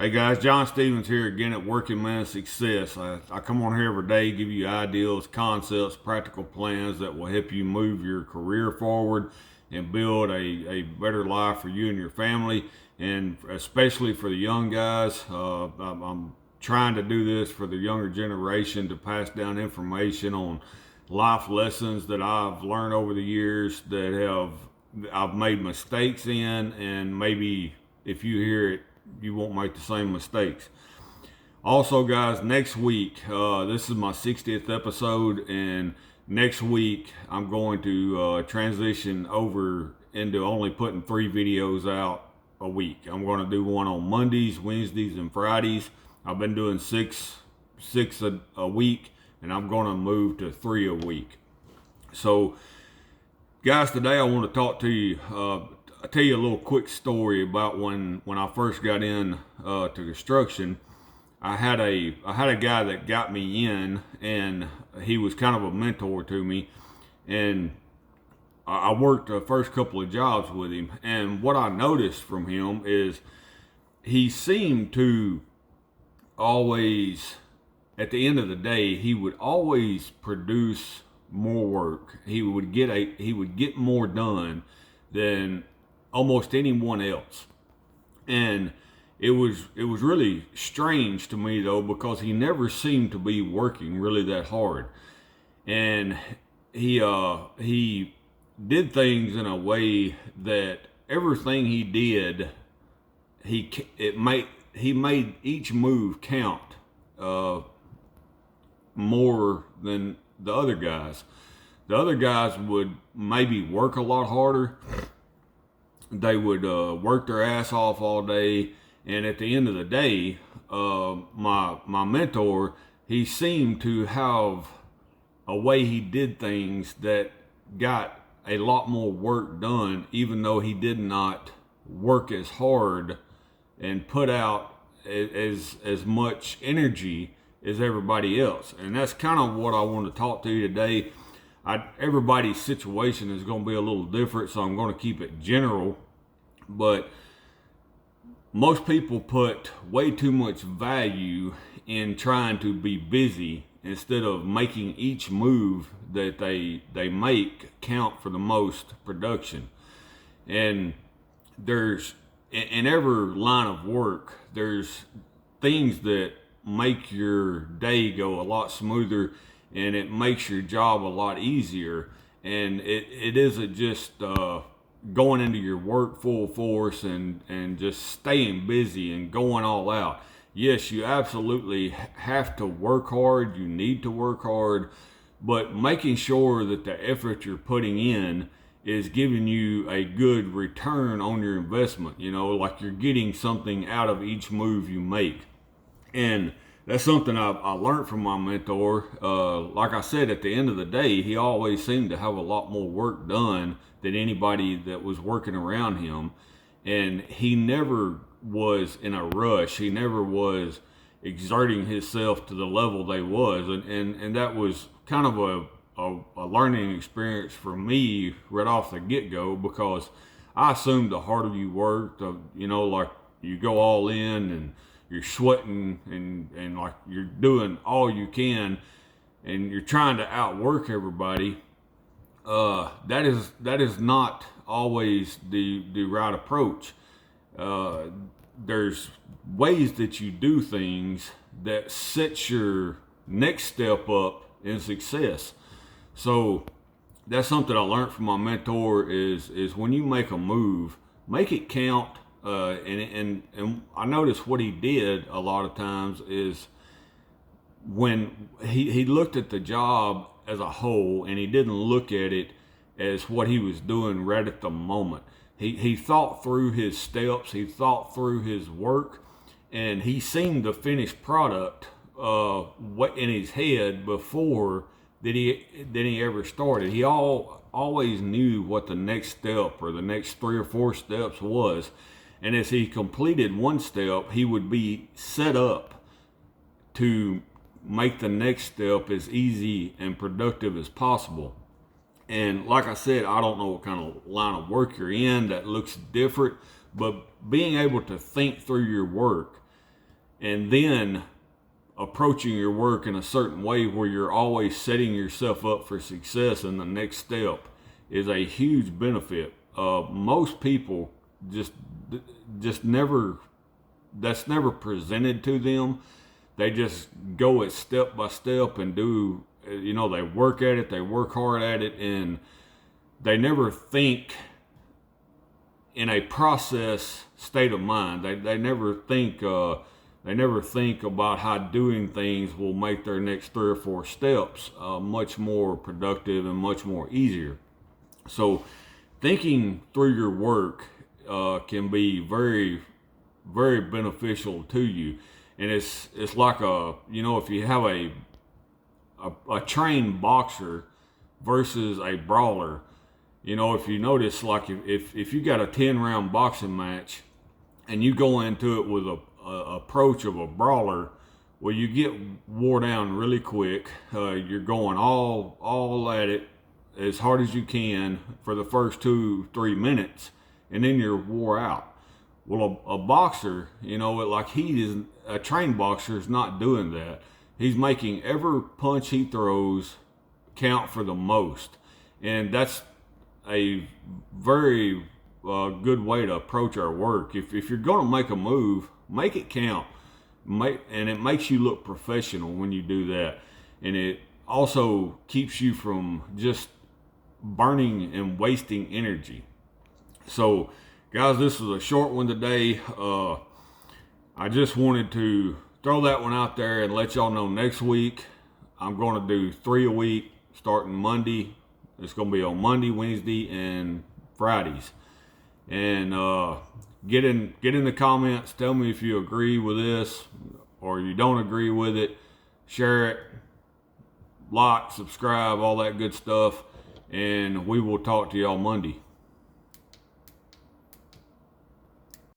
Hey guys, John Stevens here again at Working Man Success. I come on here every day, give you ideas, concepts, practical plans that will help you move your career forward and build a better life for you and your family, and especially for the young guys. I'm trying to do this for the younger generation to pass down information on life lessons that I've learned over the years that I've made mistakes in, and maybe if you hear it, you won't make the same mistakes. Also, guys, next week, this is my 60th episode, and next week I'm going to transition over into only putting 3 videos out a week. I'm going to do one on Mondays, Wednesdays, and Fridays. I've been doing six a week, and I'm going to move to 3 a week. So, guys, today I want to talk to you. I'll tell you a little quick story about when I first got in to construction. I had a guy that got me in, and he was kind of a mentor to me, and I worked the first couple of jobs with him. And what I noticed from him is he seemed to always, at the end of the day, he would always produce more work. He would get more done than almost anyone else. And it was really strange to me though, because he never seemed to be working really that hard. And he did things in a way that everything he did, he made each move count more than the other guys. The other guys would maybe work a lot harder. They would work their ass off all day, and at the end of the day, my mentor, he seemed to have a way he did things that got a lot more work done, even though he did not work as hard and put out as much energy as everybody else. And that's kind of what I want to talk to you today. Everybody's situation is going to be a little different, so I'm going to keep it general. But most people put way too much value in trying to be busy instead of making each move that they make count for the most production. And there's, in every line of work, there's things that make your day go a lot smoother, and it makes your job a lot easier. And it isn't just going into your work full force and just staying busy and going all out. Yes, you absolutely have to work hard. You need to work hard, but making sure that the effort you're putting in is giving you a good return on your investment. You know, like you're getting something out of each move you make. And that's something I learned from my mentor. Like I said, at the end of the day, he always seemed to have a lot more work done than anybody that was working around him. And he never was in a rush. He never was exerting himself to the level they was. And that was kind of a learning experience for me right off the get-go, because I assumed the harder you worked, like you go all in and you're sweating and like you're doing all you can and you're trying to outwork everybody. That is not always the right approach. There's ways that you do things that sets your next step up in success. So that's something I learned from my mentor is when you make a move, make it count. And I noticed what he did a lot of times is when he looked at the job as a whole, and he didn't look at it as what he was doing right at the moment. He thought through his steps, he thought through his work, and he seen the finished product what in his head before that he ever started. He always knew what the next step or the next 3 or 4 steps was. And as he completed one step, he would be set up to make the next step as easy and productive as possible. And like I said, I don't know what kind of line of work you're in that looks different, but being able to think through your work and then approaching your work in a certain way where you're always setting yourself up for success in the next step is a huge benefit. Most people just never, that's never presented to them. They just go it step by step and do, they work at it, they work hard at it, and they never think in a process state of mind. They never think about how doing things will make their next 3 or 4 steps much more productive and much more easier. So thinking through your work can be very, very beneficial to you. And it's like if you have a trained boxer versus a brawler, if you notice, like if you got a 10-round boxing match and you go into it with a approach of a brawler, well, you get wore down really quick. You're going all at it as hard as you can for the first 2-3 minutes, and then you're wore out. Well, a boxer, a trained boxer is not doing that. He's making every punch he throws count for the most, and that's a very good way to approach our work. If you're going to make a move, make it count. And it makes you look professional when you do that. And it also keeps you from just burning and wasting energy. So, guys, this was a short one today. I just wanted to throw that one out there and let y'all know next week I'm going to do 3 a week starting Monday. It's going to be on Monday, Wednesday, and Fridays. And get in the comments. Tell me if you agree with this or you don't agree with it. Share it, like, subscribe, all that good stuff. And we will talk to y'all Monday.